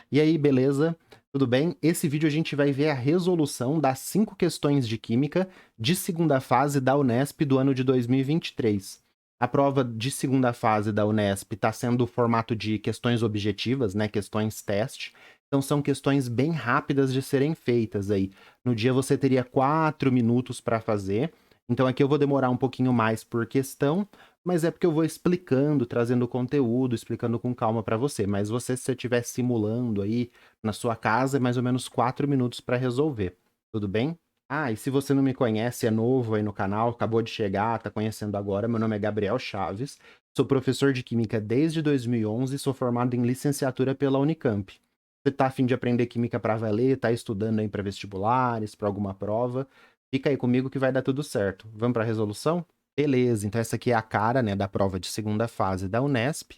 E aí, beleza? Tudo bem? Esse vídeo a gente vai ver a resolução das 5 questões de Química de segunda fase da Unesp do ano de 2023. A prova de segunda fase da Unesp está sendo o formato de questões objetivas, né? Questões teste. Então são questões bem rápidas de serem feitas aí. No dia você teria 4 minutos para fazer. Então aqui eu vou demorar um pouquinho mais por questão, mas é porque eu vou explicando, trazendo conteúdo, explicando com calma para você. Mas você, se você estiver simulando aí na sua casa, é mais ou menos 4 minutos para resolver. Tudo bem? Ah, e se você não me conhece, é novo aí no canal, acabou de chegar, tá conhecendo agora, meu nome é Gabriel Chaves, sou professor de Química desde 2011 e sou formado em licenciatura pela Unicamp. Você tá a fim de aprender Química para valer, tá estudando aí para vestibulares, para alguma prova? Fica aí comigo que vai dar tudo certo. Vamos para a resolução? Beleza, então essa aqui é a cara, né, da prova de segunda fase da Unesp.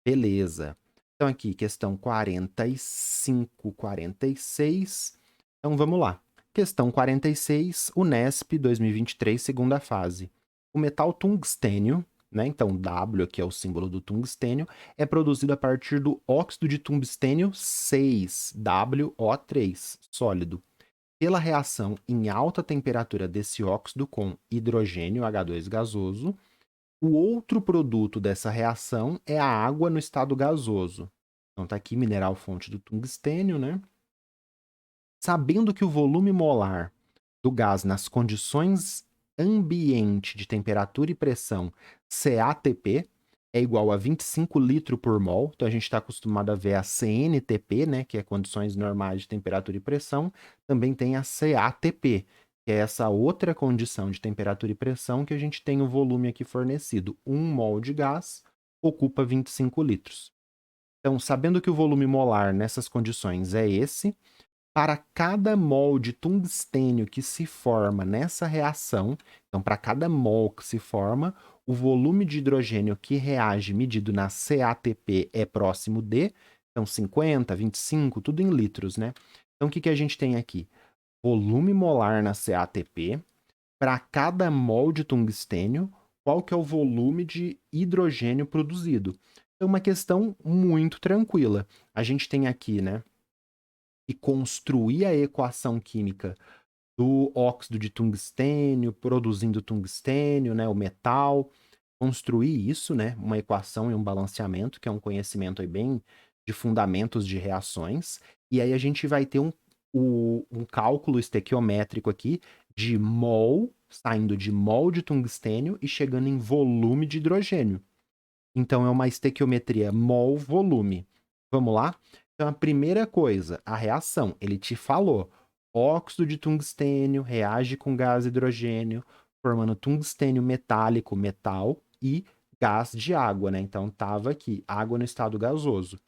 Beleza. Então aqui, questão 45, 46. Então vamos lá. Questão 46, Unesp 2023, segunda fase. O metal tungstênio, né, então W, que é o símbolo do tungstênio, é produzido a partir do óxido de tungstênio 6, WO3, sólido. Pela reação em alta temperatura desse óxido com hidrogênio H2 gasoso, o outro produto dessa reação é a água no estado gasoso. Então tá aqui mineral fonte do tungstênio, né? Sabendo que o volume molar do gás nas condições ambiente de temperatura e pressão CATP é igual a 25 litros por mol. Então a gente está acostumado a ver a CNTP, né, que é condições normais de temperatura e pressão. Também tem a CATP, que é essa outra condição de temperatura e pressão que a gente tem o volume aqui fornecido. 1 mol de gás ocupa 25 litros. Então, sabendo que o volume molar nessas condições é esse, para cada mol de tungstênio que se forma nessa reação, então para cada mol que se forma, o volume de hidrogênio que reage medido na CATP é próximo de, então 50, 25, tudo em litros, né? Então o que a gente tem aqui? Volume molar na CATP, para cada mol de tungstênio, qual que é o volume de hidrogênio produzido? É uma questão muito tranquila. A gente tem aqui, né, e construir a equação química do óxido de tungstênio, produzindo tungstênio, né, o metal, construir isso, né, uma equação e um balanceamento, que é um conhecimento aí bem de fundamentos de reações, e aí a gente vai ter um cálculo estequiométrico aqui de mol, saindo de mol de tungstênio e chegando em volume de hidrogênio. Então é uma estequiometria mol-volume. Vamos lá? Então a primeira coisa, a reação, ele te falou, óxido de tungstênio reage com gás hidrogênio, formando tungstênio metálico, metal, e gás de água, né? Então tava aqui, água no estado gasoso.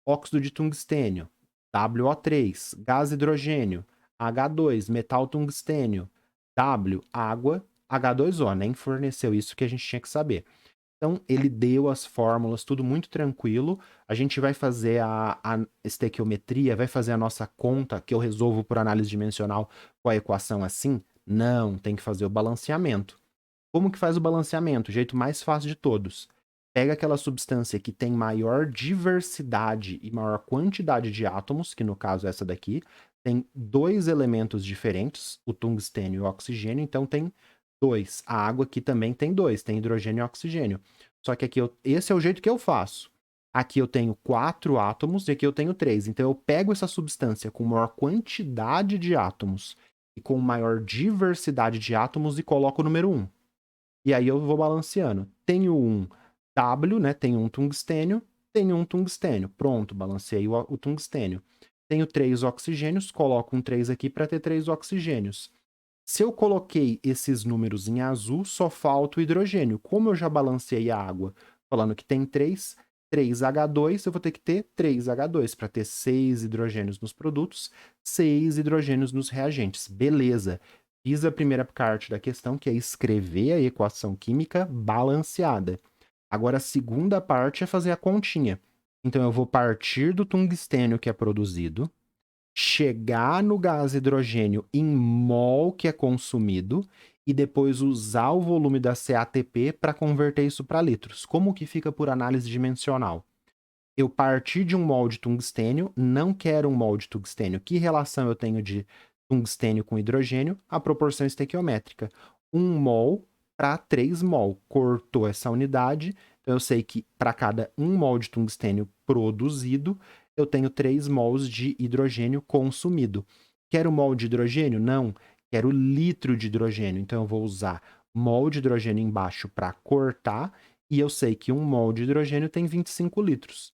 Óxido de tungstênio, WO3, gás hidrogênio, H2, metal tungstênio, W, água, H2O, nem forneceu isso que a gente tinha que saber. Então, ele deu as fórmulas, tudo muito tranquilo. A gente vai fazer a estequiometria, vai fazer a nossa conta, que eu resolvo por análise dimensional com a equação assim? Não, tem que fazer o balanceamento. Como que faz o balanceamento? O jeito mais fácil de todos. Pega aquela substância que tem maior diversidade e maior quantidade de átomos, que no caso é essa daqui, tem dois elementos diferentes, o tungstênio e o oxigênio, então tem dois. A água aqui também tem dois, tem hidrogênio e oxigênio. Só que aqui esse é o jeito que eu faço. Aqui eu tenho 4 átomos e aqui eu tenho 3. Então eu pego essa substância com maior quantidade de átomos e com maior diversidade de átomos e coloco o número 1. E aí eu vou balanceando. Tenho um W, né? Tenho um tungstênio, tenho um tungstênio. Pronto, balanceei o tungstênio. Tenho 3 oxigênios, coloco um 3 aqui para ter 3 oxigênios. Se eu coloquei esses números em azul, só falta o hidrogênio. Como eu já balanceei a água falando que tem 3H2, eu vou ter que ter 3H2 para ter 6 hidrogênios nos produtos, 6 hidrogênios nos reagentes. Beleza. Fiz a primeira parte da questão, que é escrever a equação química balanceada. Agora, a segunda parte é fazer a continha. Então, eu vou partir do tungstênio que é produzido, chegar no gás hidrogênio em mol que é consumido e depois usar o volume da CATP para converter isso para litros. Como que fica por análise dimensional? Eu parti de um mol de tungstênio, não quero um mol de tungstênio. Que relação eu tenho de tungstênio com hidrogênio? A proporção estequiométrica. 1 mol para 3 mol. Cortou essa unidade, então eu sei que para cada 1 mol de tungstênio produzido, eu tenho 3 mols de hidrogênio consumido. Quero mol de hidrogênio? Não. Quero litro de hidrogênio. Então eu vou usar mol de hidrogênio embaixo para cortar, e eu sei que 1 mol de hidrogênio tem 25 litros.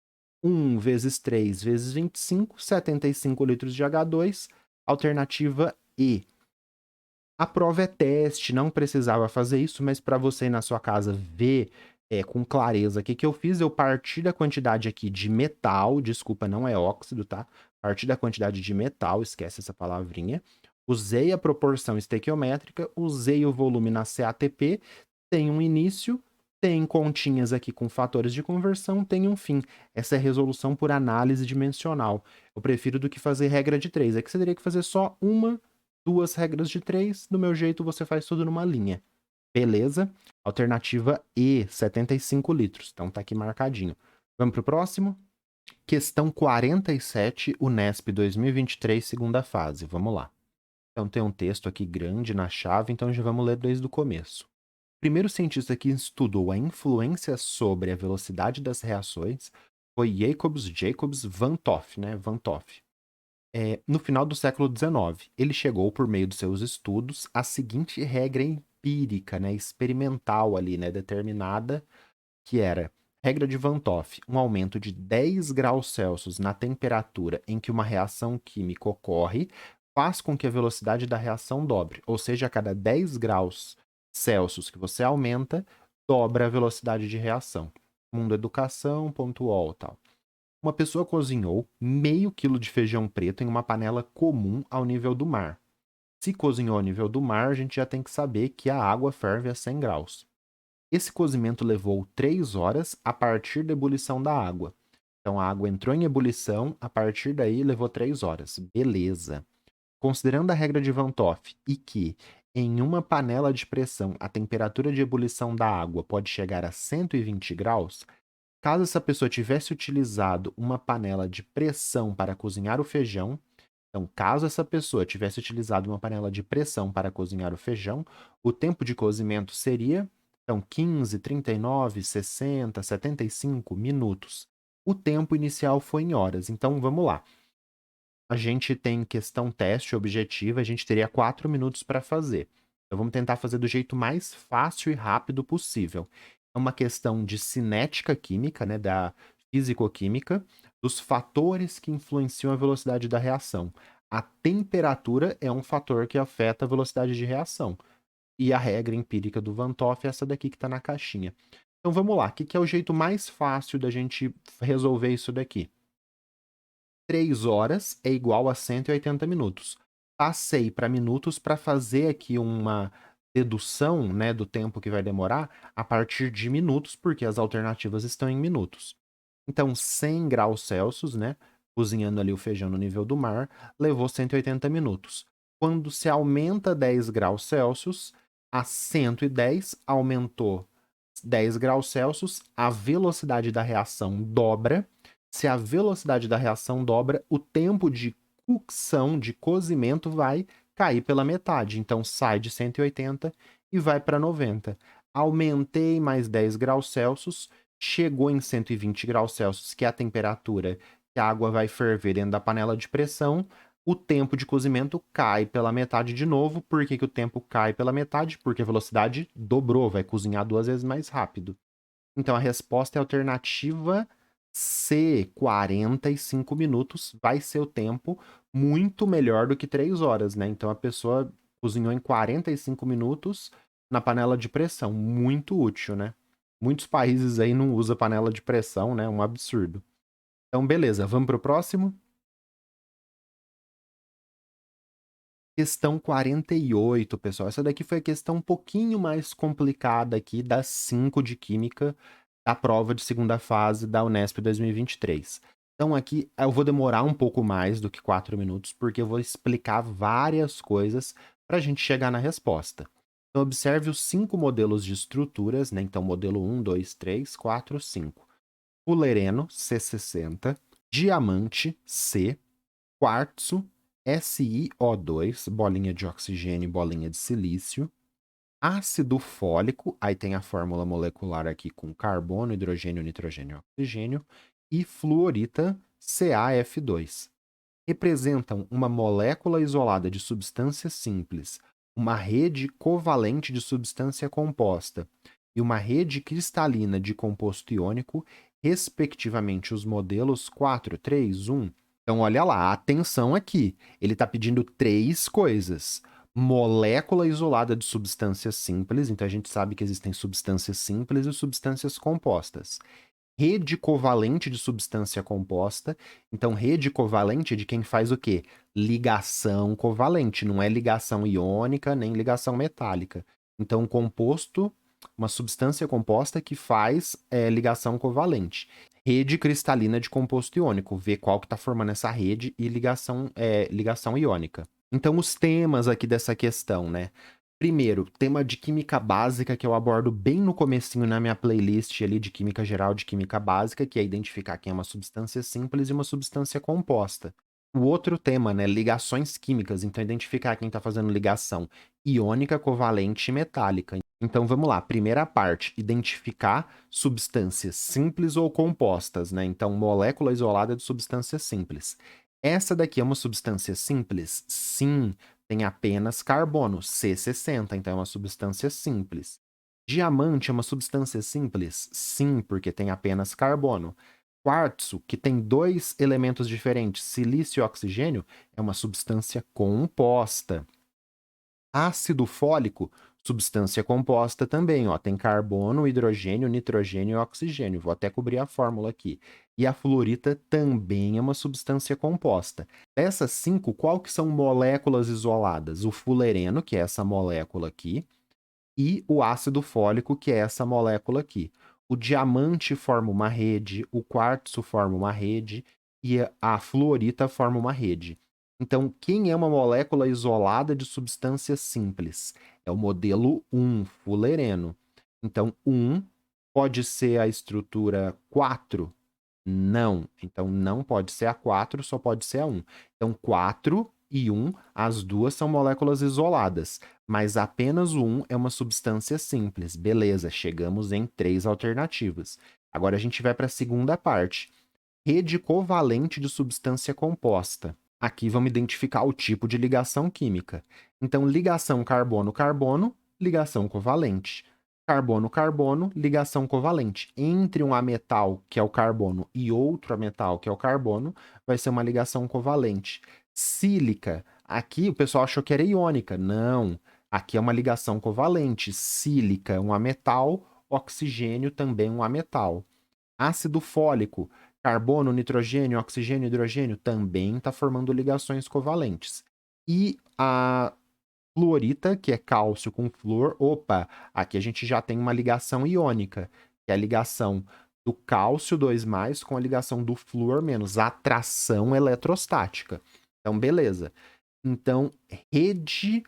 1 vezes 3 vezes 25, 75 litros de H2, alternativa E. A prova é teste, não precisava fazer isso, mas para você ir na sua casa ver com clareza o que eu fiz, eu parti da quantidade aqui de metal, desculpa, não é óxido, tá? Parti da quantidade de metal, esquece essa palavrinha. Usei a proporção estequiométrica, usei o volume na CATP, tem um início, tem continhas aqui com fatores de conversão, tem um fim. Essa é resolução por análise dimensional. Eu prefiro do que fazer regra de 3. É que você teria que fazer só uma, 2 regras de 3. Do meu jeito, você faz tudo numa linha. Beleza? Alternativa E, 75 litros. Então tá aqui marcadinho. Vamos pro próximo? Questão 47, Unesp 2023, segunda fase. Vamos lá. Então tem um texto aqui grande na chave, então já vamos ler desde o começo. O primeiro cientista que estudou a influência sobre a velocidade das reações foi Jacobs Van 't Hoff, né? Van 't Hoff. No final do século XIX, ele chegou, por meio dos seus estudos, à seguinte regra empírica, né, experimental ali, né, determinada, que era regra de Van 't Hoff: um aumento de 10 graus Celsius na temperatura em que uma reação química ocorre faz com que a velocidade da reação dobre, ou seja, a cada 10 graus Celsius que você aumenta, dobra a velocidade de reação. Mundo Educação, .ol, tal. Uma pessoa cozinhou meio quilo de feijão preto em uma panela comum ao nível do mar. Se cozinhou ao nível do mar, a gente já tem que saber que a água ferve a 100 graus. Esse cozimento levou 3 horas a partir da ebulição da água. Então a água entrou em ebulição, a partir daí levou 3 horas. Beleza. Considerando a regra de Van 't Hoff e que em uma panela de pressão a temperatura de ebulição da água pode chegar a 120 graus, caso essa pessoa tivesse utilizado uma panela de pressão para cozinhar o feijão, então, caso essa pessoa tivesse utilizado uma panela de pressão para cozinhar o feijão, o tempo de cozimento seria, então, 15, 39, 60, 75 minutos. O tempo inicial foi em horas. Então, vamos lá. A gente tem questão teste objetiva, a gente teria 4 minutos para fazer. Então, vamos tentar fazer do jeito mais fácil e rápido possível. É uma questão de cinética química, né, da fisicoquímica, dos fatores que influenciam a velocidade da reação. A temperatura é um fator que afeta a velocidade de reação. E a regra empírica do Van 't Hoff é essa daqui que está na caixinha. Então vamos lá, o que é o jeito mais fácil da gente resolver isso daqui? 3 horas é igual a 180 minutos. Passei para minutos para fazer aqui uma dedução, né, do tempo que vai demorar a partir de minutos, porque as alternativas estão em minutos. Então, 100 graus Celsius, né, cozinhando ali o feijão no nível do mar, levou 180 minutos. Quando se aumenta 10 graus Celsius, a 110 aumentou 10 graus Celsius, a velocidade da reação dobra. Se a velocidade da reação dobra, o tempo de cocção, de cozimento, vai cair pela metade. Então, sai de 180 e vai para 90. Aumentei mais 10 graus Celsius, chegou em 120 graus Celsius, que é a temperatura que a água vai ferver dentro da panela de pressão. O tempo de cozimento cai pela metade de novo. Por que o tempo cai pela metade? Porque a velocidade dobrou, vai cozinhar 2 vezes mais rápido. Então, a resposta é a alternativa C, 45 minutos. Vai ser o tempo muito melhor do que 3 horas, né? Então, a pessoa cozinhou em 45 minutos na panela de pressão. Muito útil, né? Muitos países aí não usam panela de pressão, né? Um absurdo. Então, beleza. Vamos para o próximo? Questão 48, pessoal. Essa daqui foi a questão um pouquinho mais complicada aqui das 5 de Química da prova de segunda fase da Unesp 2023. Então aqui eu vou demorar um pouco mais do que 4 minutos, porque eu vou explicar várias coisas para a gente chegar na resposta. Então observe os 5 modelos de estruturas, né? Então modelo 1, 2, 3, 4, 5. fulereno, C60, diamante, C, quartzo, SiO2, bolinha de oxigênio e bolinha de silício, ácido fólico, aí tem a fórmula molecular aqui com carbono, hidrogênio, nitrogênio e oxigênio, e fluorita, CaF2. Representam uma molécula isolada de substância simples, uma rede covalente de substância composta e uma rede cristalina de composto iônico, respectivamente os modelos 4, 3, 1. Então, olha lá, atenção aqui. Ele está pedindo 3 coisas. Molécula isolada de substância simples, então a gente sabe que existem substâncias simples e substâncias compostas. Rede covalente de substância composta. Então, rede covalente é de quem faz o quê? Ligação covalente, não é ligação iônica nem ligação metálica. Então, composto, uma substância composta que faz ligação covalente. Rede cristalina de composto iônico, ver qual que está formando essa rede e ligação iônica. Então, os temas aqui dessa questão, né? Primeiro, tema de química básica que eu abordo bem no comecinho na minha playlist ali de química geral, de química básica, que é identificar quem é uma substância simples e uma substância composta. O outro tema, né, ligações químicas, então identificar quem está fazendo ligação iônica, covalente e metálica. Então vamos lá, primeira parte, identificar substâncias simples ou compostas, né? Então molécula isolada de substância simples. Essa daqui é uma substância simples? Sim, tem apenas carbono, C60, então é uma substância simples. Diamante é uma substância simples? Sim, porque tem apenas carbono. Quartzo, que tem 2 elementos diferentes, silício e oxigênio, é uma substância composta. Ácido fólico, substância composta também, ó, tem carbono, hidrogênio, nitrogênio e oxigênio. Vou até cobrir a fórmula aqui. E a fluorita também é uma substância composta. Dessas 5, qual que são moléculas isoladas? O fulereno, que é essa molécula aqui, e o ácido fólico, que é essa molécula aqui. O diamante forma uma rede, o quartzo forma uma rede e a fluorita forma uma rede. Então, quem é uma molécula isolada de substância simples? É o modelo 1, fulereno. Então, 1 pode ser a estrutura 4? Não. Então, não pode ser a 4, só pode ser a 1. Então, 4 e 1, as duas são moléculas isoladas, mas apenas o 1 é uma substância simples. Beleza, chegamos em 3 alternativas. Agora a gente vai para a segunda parte. Rede covalente de substância composta. Aqui vamos identificar o tipo de ligação química. Então, ligação carbono-carbono, ligação covalente. Carbono-carbono, ligação covalente. Entre um ametal, que é o carbono, e outro ametal, que é o carbono, vai ser uma ligação covalente. Sílica, aqui o pessoal achou que era iônica. Não, aqui é uma ligação covalente. Sílica, um ametal, oxigênio também um ametal. Ácido fólico, carbono, nitrogênio, oxigênio, hidrogênio, também está formando ligações covalentes. E a fluorita, que é cálcio com flúor, opa, aqui a gente já tem uma ligação iônica, que é a ligação do cálcio 2+, com a ligação do flúor menos, atração eletrostática. Então, beleza. Então, rede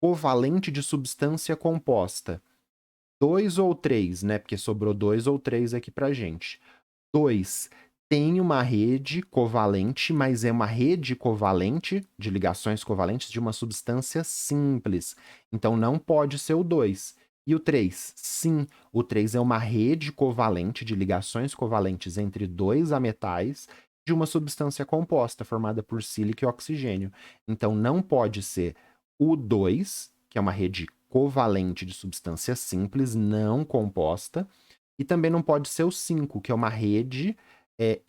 covalente de substância composta. 2 ou 3, né? Porque sobrou 2 ou 3 aqui pra gente. 2, tem uma rede covalente, mas é uma rede covalente, de ligações covalentes, de uma substância simples. Então, não pode ser o 2. E o 3? Sim, o 3 é uma rede covalente de ligações covalentes entre 2 ametais de uma substância composta, formada por sílica e oxigênio. Então, não pode ser o 2, que é uma rede covalente de substância simples, não composta, e também não pode ser o 5, que é uma rede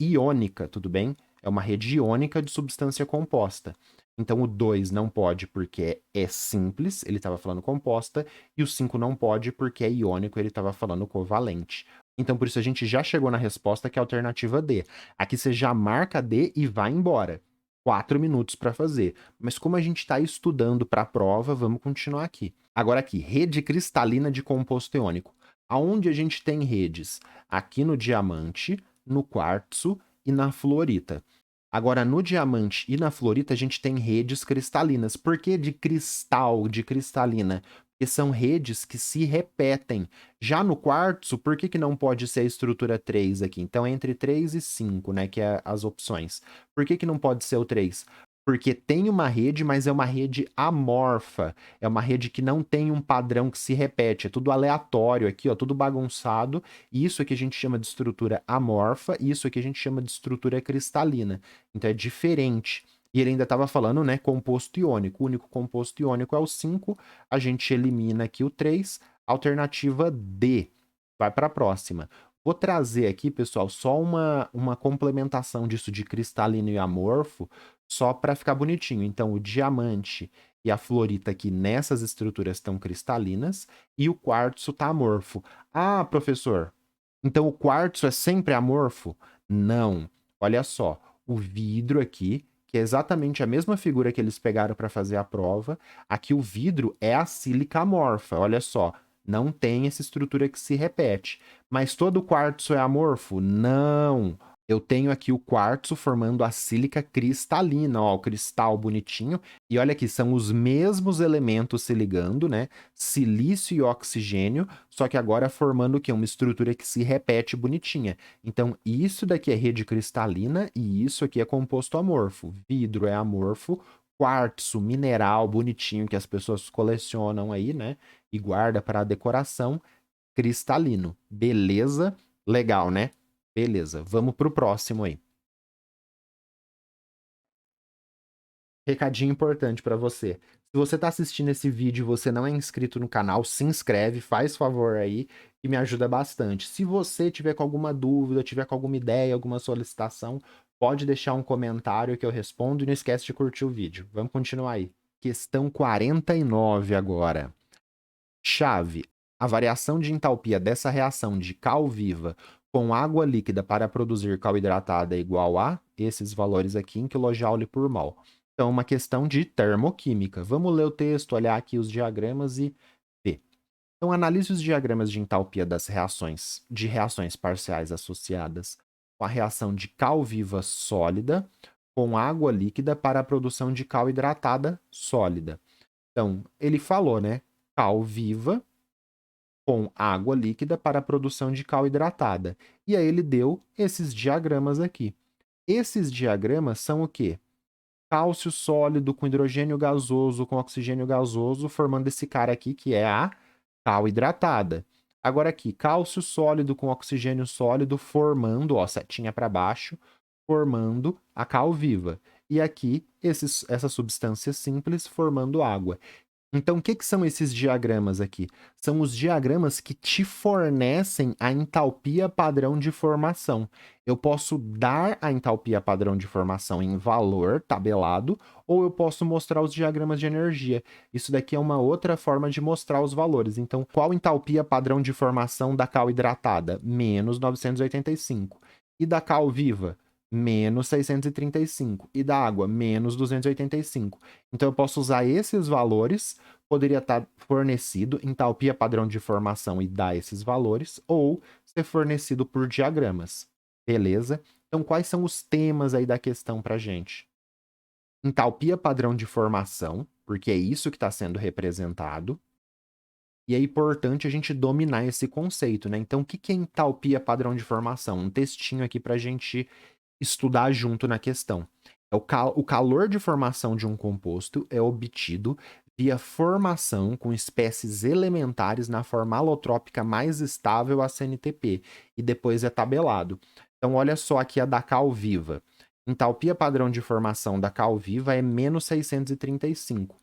iônica, tudo bem? É uma rede iônica de substância composta. Então, o 2 não pode porque é simples, ele estava falando composta, e o 5 não pode porque é iônico, ele estava falando covalente. Então, por isso a gente já chegou na resposta que é a alternativa D. Aqui você já marca D e vai embora. 4 minutos para fazer. Mas como a gente está estudando para a prova, vamos continuar aqui. Agora aqui, rede cristalina de composto iônico. Aonde a gente tem redes? Aqui no diamante, no quartzo e na fluorita. Agora, no diamante e na fluorita, a gente tem redes cristalinas. Por que de cristal, de cristalina? que são redes que se repetem. Já no quartzo, por que não pode ser a estrutura 3 aqui? Então, entre 3 e 5, né, que é as opções. Por que não pode ser o 3? Porque tem uma rede, mas é uma rede amorfa. É uma rede que não tem um padrão que se repete. É tudo aleatório aqui, ó, tudo bagunçado. Isso aqui a gente chama de estrutura amorfa, e isso aqui a gente chama de estrutura cristalina. Então é diferente. E ele ainda estava falando, né, composto iônico. O único composto iônico é o 5. A gente elimina aqui o 3. Alternativa D. Vai para a próxima. Vou trazer aqui, pessoal, só uma complementação disso de cristalino e amorfo, só para ficar bonitinho. Então, o diamante e a fluorita aqui nessas estruturas estão cristalinas e o quartzo está amorfo. Ah, professor, então o quartzo é sempre amorfo? Não. Olha só, o vidro aqui, que é exatamente a mesma figura que eles pegaram para fazer a prova, aqui o vidro é a sílica amorfa. Olha só, não tem essa estrutura que se repete. Mas todo quartzo é amorfo? Não. Eu tenho aqui o quartzo formando a sílica cristalina, ó, o cristal bonitinho. E olha aqui, são os mesmos elementos se ligando, né? Silício e oxigênio, só que agora formando o quê? Uma estrutura que se repete bonitinha. Então, isso daqui é rede cristalina e isso aqui é composto amorfo. Vidro é amorfo, quartzo, mineral bonitinho que as pessoas colecionam aí, né? E guarda para decoração, cristalino. Beleza? Legal, né? Beleza, vamos pro próximo aí. Recadinho importante para você. Se você está assistindo esse vídeo e você não é inscrito no canal, se inscreve, faz favor aí, que me ajuda bastante. Se você tiver com alguma dúvida, tiver com alguma ideia, alguma solicitação, pode deixar um comentário que eu respondo e não esquece de curtir o vídeo. Vamos continuar aí. Questão 49 agora. Chave. A variação de entalpia dessa reação de cal viva com água líquida para produzir cal hidratada é igual a esses valores aqui em kJ por mol. Então, uma questão de termoquímica. Vamos ler o texto, olhar aqui os diagramas e ver. Então, analise os diagramas de entalpia das reações parciais associadas com a reação de cal viva sólida com água líquida para a produção de cal hidratada sólida. Então, ele falou, né? Cal viva com água líquida para a produção de cal hidratada. E aí ele deu esses diagramas aqui. Esses diagramas são o quê? Cálcio sólido com hidrogênio gasoso com oxigênio gasoso, formando esse cara aqui que é a cal hidratada. Agora aqui, cálcio sólido com oxigênio sólido formando, ó, setinha para baixo, formando a cal viva. E aqui, essa substância simples formando água. Então, o que são esses diagramas aqui? São os diagramas que te fornecem a entalpia padrão de formação. Eu posso dar a entalpia padrão de formação em valor tabelado, ou eu posso mostrar os diagramas de energia. Isso daqui é uma outra forma de mostrar os valores. Então, qual entalpia padrão de formação da cal hidratada? Menos 985. E da cal viva? Menos 635. E da água? Menos 285. Então, eu posso usar esses valores, poderia estar fornecido entalpia padrão de formação e dar esses valores, ou ser fornecido por diagramas. Beleza? Então, quais são os temas aí da questão para gente? Entalpia padrão de formação, porque é isso que está sendo representado. E é importante a gente dominar esse conceito, né? Então, o que é entalpia padrão de formação? Um textinho aqui para a gente estudar junto na questão. O calor de formação de um composto é obtido via formação com espécies elementares na forma alotrópica mais estável a CNTP, e depois é tabelado. Então, olha só aqui a da cal viva. Entalpia padrão de formação da cal viva é menos 635.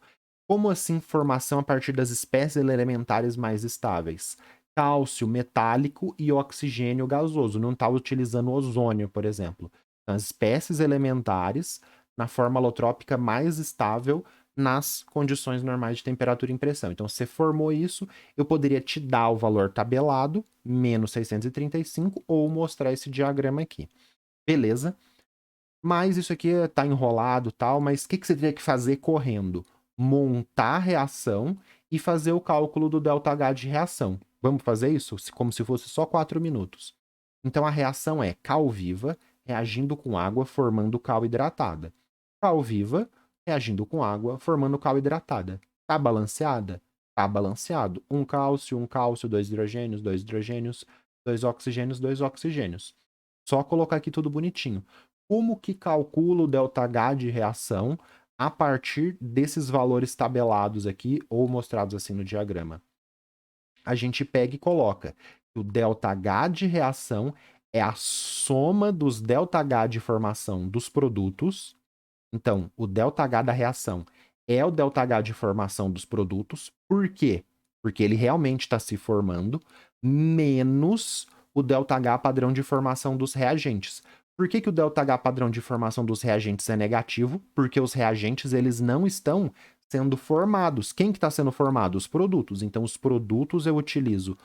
Como assim formação a partir das espécies elementares mais estáveis? Cálcio metálico e oxigênio gasoso. Não está utilizando ozônio, por exemplo. Então, as espécies elementares na forma alotrópica mais estável nas condições normais de temperatura e pressão. Então, você formou isso, eu poderia te dar o valor tabelado, menos 635, ou mostrar esse diagrama aqui. Beleza? Mas isso aqui está enrolado e tal, mas o que você teria que fazer correndo? Montar a reação e fazer o cálculo do ΔH de reação. Vamos fazer isso? Como se fosse só 4 minutos. Então, a reação é cal viva reagindo com água, formando cal hidratada. Cal viva reagindo com água, formando cal hidratada. Tá balanceada? Tá balanceado. Um cálcio, dois hidrogênios, dois oxigênios. Só colocar aqui tudo bonitinho. Como que calcula o ΔH de reação a partir desses valores tabelados aqui ou mostrados assim no diagrama? A gente pega e coloca que o ΔH de reação é a soma dos ΔH de formação dos produtos. Então, o ΔH da reação é o ΔH de formação dos produtos. Por quê? Porque ele realmente está se formando, menos o ΔH padrão de formação dos reagentes. Por que que o ΔH padrão de formação dos reagentes é negativo? Porque os reagentes eles não estão sendo formados. Quem que está sendo formado? Os produtos. Então, os produtos eu utilizo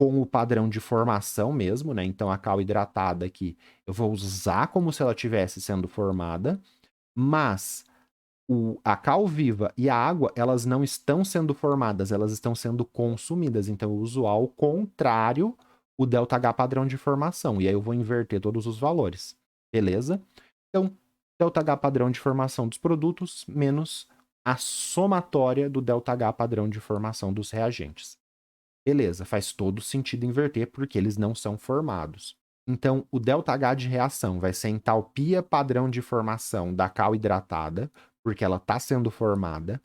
com o padrão de formação mesmo, né? Então, a cal hidratada aqui eu vou usar como se ela estivesse sendo formada, mas a cal viva e a água, elas não estão sendo formadas, elas estão sendo consumidas. Então, eu uso ao contrário o ΔH padrão de formação. E aí eu vou inverter todos os valores. Beleza? Então, ΔH padrão de formação dos produtos menos a somatória do ΔH padrão de formação dos reagentes. Beleza, faz todo sentido inverter porque eles não são formados. Então, o ΔH de reação vai ser a entalpia padrão de formação da cal hidratada, porque ela está sendo formada,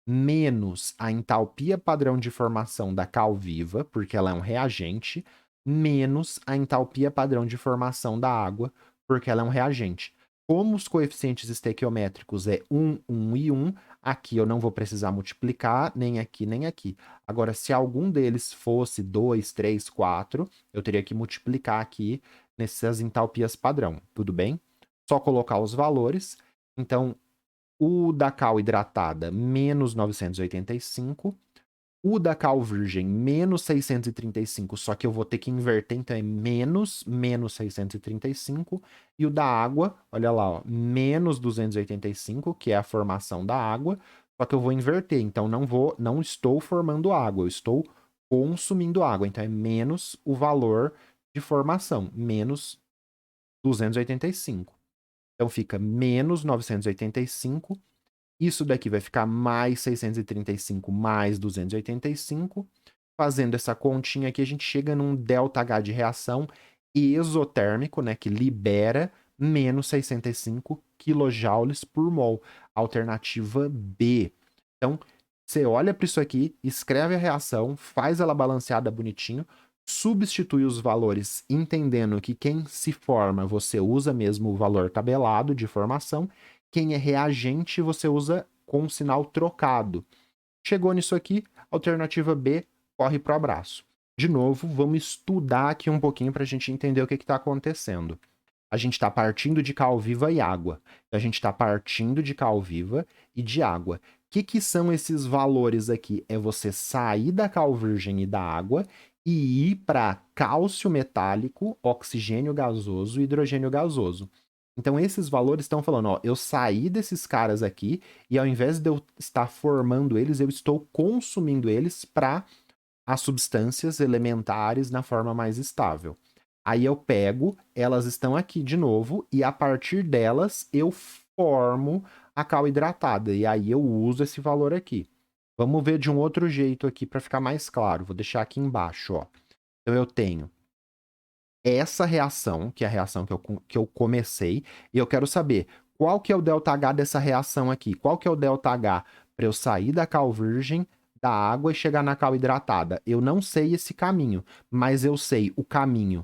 menos a entalpia padrão de formação da cal viva, porque ela é um reagente, menos a entalpia padrão de formação da água, porque ela é um reagente. Como os coeficientes estequiométricos é 1, 1 e 1, aqui eu não vou precisar multiplicar, nem aqui, nem aqui. Agora, se algum deles fosse 2, 3, 4, eu teria que multiplicar aqui nessas entalpias padrão, tudo bem? Só colocar os valores. Então, o da cal hidratada, menos 985. O da cal virgem, menos 635, só que eu vou ter que inverter, então é menos 635. E o da água, olha lá, ó, menos 285, que é a formação da água, só que eu vou inverter, então não estou formando água, eu estou consumindo água, então é menos o valor de formação, menos 285. Então fica menos 985. Isso daqui vai ficar mais 635 mais 285. Fazendo essa continha aqui, a gente chega num ΔH de reação exotérmico, né, que libera menos 65 kJ por mol. Alternativa B. Então, você olha para isso aqui, escreve a reação, faz ela balanceada bonitinho, substitui os valores entendendo que quem se forma, você usa mesmo o valor tabelado de formação, quem é reagente, você usa com um sinal trocado. Chegou nisso aqui, alternativa B, corre para o abraço. De novo, vamos estudar aqui um pouquinho para a gente entender o que está acontecendo. A gente está partindo de cal viva e água. A gente está partindo de cal viva e de água. O que são esses valores aqui? É você sair da cal virgem e da água e ir para cálcio metálico, oxigênio gasoso e hidrogênio gasoso. Então, esses valores estão falando, ó, eu saí desses caras aqui e ao invés de eu estar formando eles, eu estou consumindo eles para as substâncias elementares na forma mais estável. Aí eu pego, elas estão aqui de novo e a partir delas eu formo a cal hidratada e aí eu uso esse valor aqui. Vamos ver de um outro jeito aqui para ficar mais claro. Vou deixar aqui embaixo, ó. Então eu tenho essa reação, que é a reação que eu comecei, e eu quero saber qual que é o ΔH dessa reação aqui. Qual que é o ΔH para eu sair da cal virgem, da água e chegar na cal hidratada? Eu não sei esse caminho, mas eu sei o caminho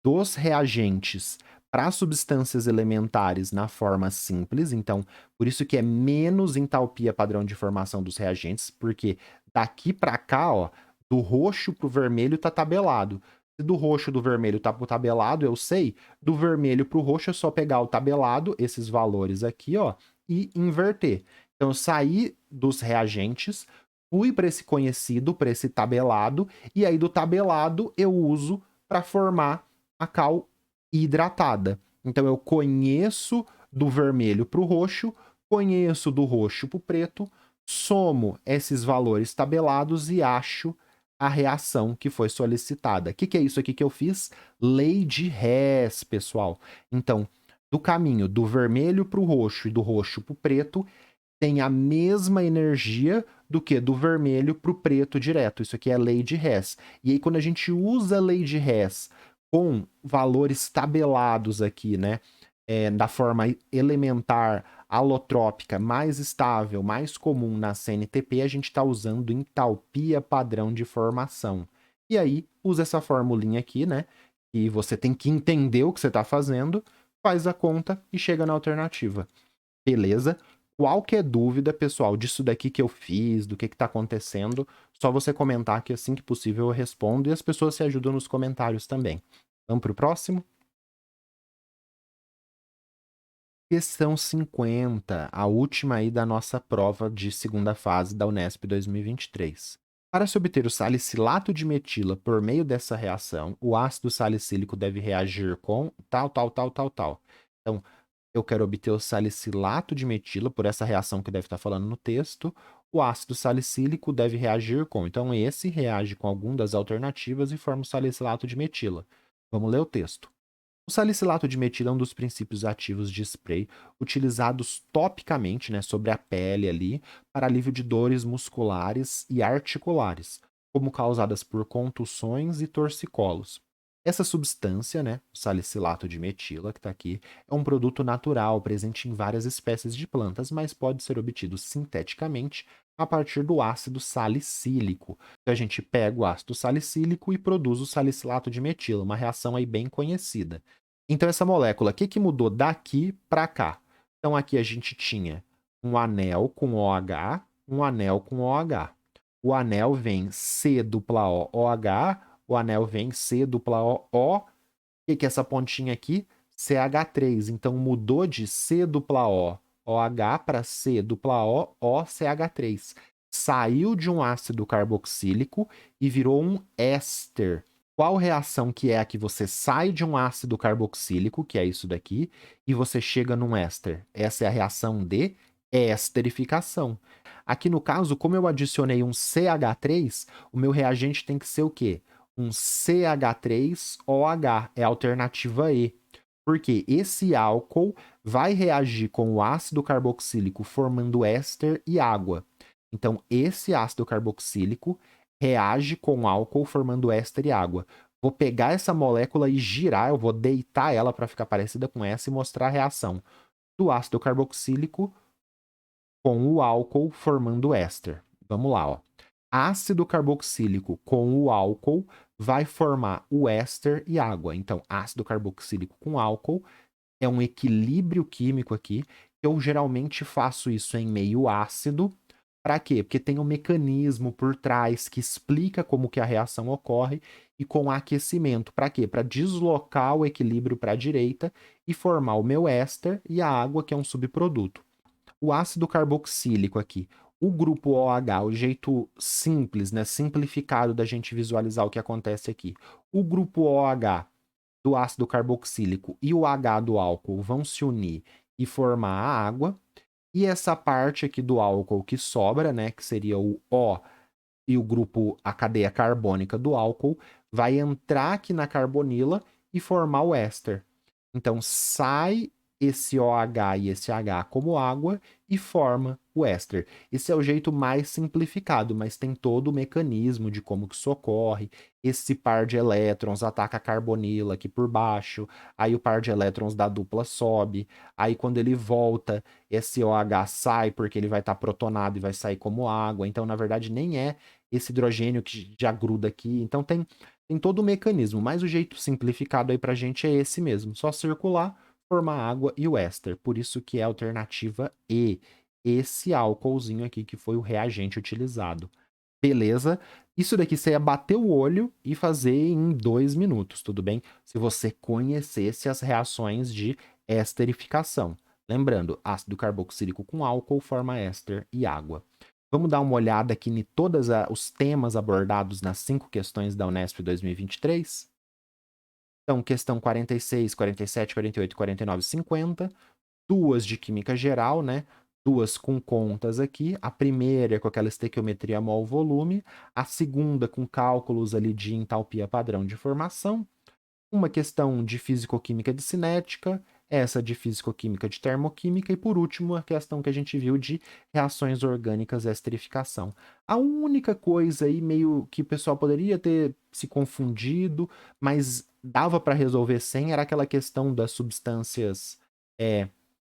dos reagentes para substâncias elementares na forma simples. Então, por isso que é menos entalpia padrão de formação dos reagentes, porque daqui para cá, ó, do roxo para o vermelho tá tabelado. Se do roxo do vermelho tá pro tabelado, eu sei. Do vermelho para o roxo é só pegar o tabelado, esses valores aqui, ó, e inverter. Então, eu saí dos reagentes, fui para esse conhecido, para esse tabelado, e aí do tabelado eu uso para formar a cal hidratada. Então eu conheço do vermelho para o roxo, conheço do roxo para o preto, somo esses valores tabelados e acho a reação que foi solicitada. O que é isso aqui que eu fiz? Lei de Hess, pessoal. Então, do caminho do vermelho para o roxo e do roxo para o preto, tem a mesma energia do que do vermelho para o preto direto. Isso aqui é a lei de Hess. E aí, quando a gente usa a lei de Hess com valores tabelados aqui, né, da forma elementar, alotrópica, mais estável, mais comum na CNTP, a gente está usando entalpia padrão de formação. E aí, usa essa formulinha aqui, né, e você tem que entender o que você está fazendo, faz a conta e chega na alternativa. Beleza? Qualquer dúvida, pessoal, disso daqui que eu fiz, do que está acontecendo, só você comentar que assim que possível eu respondo e as pessoas se ajudam nos comentários também. Vamos para o próximo? Questão 50, a última aí da nossa prova de segunda fase da Unesp 2023. Para se obter o salicilato de metila por meio dessa reação, o ácido salicílico deve reagir com tal, tal, tal, tal, tal. Então, eu quero obter o salicilato de metila por essa reação que deve estar falando no texto. O ácido salicílico deve reagir com. Então, esse reage com alguma das alternativas e forma o salicilato de metila. Vamos ler o texto. O salicilato de metila é um dos princípios ativos de spray utilizados topicamente, né, sobre a pele ali, para alívio de dores musculares e articulares, como causadas por contussões e torcicolos. Essa substância, né, o salicilato de metila, que está aqui, é um produto natural presente em várias espécies de plantas, mas pode ser obtido sinteticamente a partir do ácido salicílico. Então, a gente pega o ácido salicílico e produz o salicilato de metila, uma reação aí bem conhecida. Então, essa molécula, o que mudou daqui para cá? Então, aqui a gente tinha um anel com OH, um anel com OH. O anel vem C dupla O, OH, o anel vem C dupla O, O. O que é essa pontinha aqui? CH3. Então, mudou de C dupla O, OH para C dupla O, O, CH3. Saiu de um ácido carboxílico e virou um éster. Qual reação que é a que você sai de um ácido carboxílico, que é isso daqui, e você chega num éster? Essa é a reação de esterificação. Aqui no caso, como eu adicionei um CH3, o meu reagente tem que ser o quê? Um CH3OH, é a alternativa E. Porque esse álcool vai reagir com o ácido carboxílico formando éster e água. Então, esse ácido carboxílico reage com o álcool formando éster e água. Vou pegar essa molécula e girar, eu vou deitar ela para ficar parecida com essa e mostrar a reação do ácido carboxílico com o álcool formando éster. Vamos lá, ó. Ácido carboxílico com o álcool vai formar o éster e água. Então, ácido carboxílico com álcool é um equilíbrio químico aqui. Eu geralmente faço isso em meio ácido. Para quê? Porque tem um mecanismo por trás que explica como que a reação ocorre e com aquecimento. Para quê? Para deslocar o equilíbrio para a direita e formar o meu éster e a água, que é um subproduto. O ácido carboxílico aqui, o grupo OH, o jeito simples, né, simplificado da gente visualizar o que acontece aqui. O grupo OH do ácido carboxílico e o H do álcool vão se unir e formar a água. E essa parte aqui do álcool que sobra, né, que seria o O e o grupo, a cadeia carbônica do álcool, vai entrar aqui na carbonila e formar o éster. Então, sai esse OH e esse H como água e forma o éster. Esse é o jeito mais simplificado, mas tem todo o mecanismo de como que isso ocorre. Esse par de elétrons ataca a carbonila aqui por baixo, aí o par de elétrons da dupla sobe, aí quando ele volta, esse OH sai porque ele vai estar protonado e vai sair como água. Então, na verdade, nem é esse hidrogênio que já gruda aqui. Então, tem todo o mecanismo, mas o jeito simplificado aí pra gente é esse mesmo, só circular, formar água e o éster. Por isso que é a alternativa E, esse álcoolzinho aqui que foi o reagente utilizado. Beleza? Isso daqui você ia bater o olho e fazer em 2 minutos, tudo bem? Se você conhecesse as reações de esterificação. Lembrando, ácido carboxílico com álcool forma éster e água. Vamos dar uma olhada aqui em todos os temas abordados nas 5 questões da Unesp 2023? Então, questão 46, 47, 48, 49 e 50. Duas de química geral, né? Duas com contas aqui. A primeira é com aquela estequiometria mol-volume. A segunda com cálculos ali de entalpia padrão de formação. Uma questão de físico-química de cinética. essa de físico-química de termoquímica e, por último, a questão que a gente viu de reações orgânicas e esterificação. A única coisa aí meio que o pessoal poderia ter se confundido, mas dava para resolver sem, era aquela questão das substâncias,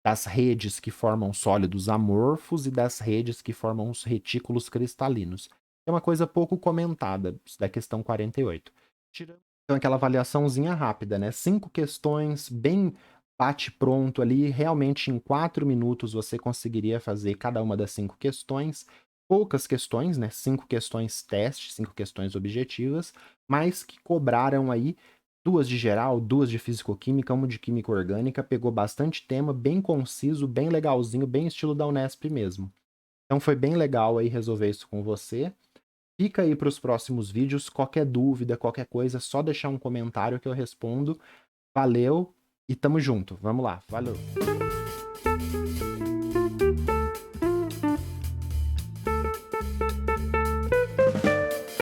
das redes que formam sólidos amorfos e das redes que formam os retículos cristalinos. É uma coisa pouco comentada, da questão 48. Tirando então aquela avaliaçãozinha rápida, né? 5 questões, bem bate-pronto ali, realmente em 4 minutos você conseguiria fazer cada uma das 5 questões. Poucas questões, né? 5 questões teste, 5 questões objetivas, mas que cobraram aí 2 de geral, 2 de físico-química, 1 de química orgânica, pegou bastante tema, bem conciso, bem legalzinho, bem estilo da Unesp mesmo. Então foi bem legal aí resolver isso com você. Fica aí para os próximos vídeos, qualquer dúvida, qualquer coisa, só deixar um comentário que eu respondo. Valeu e tamo junto. Vamos lá, valeu!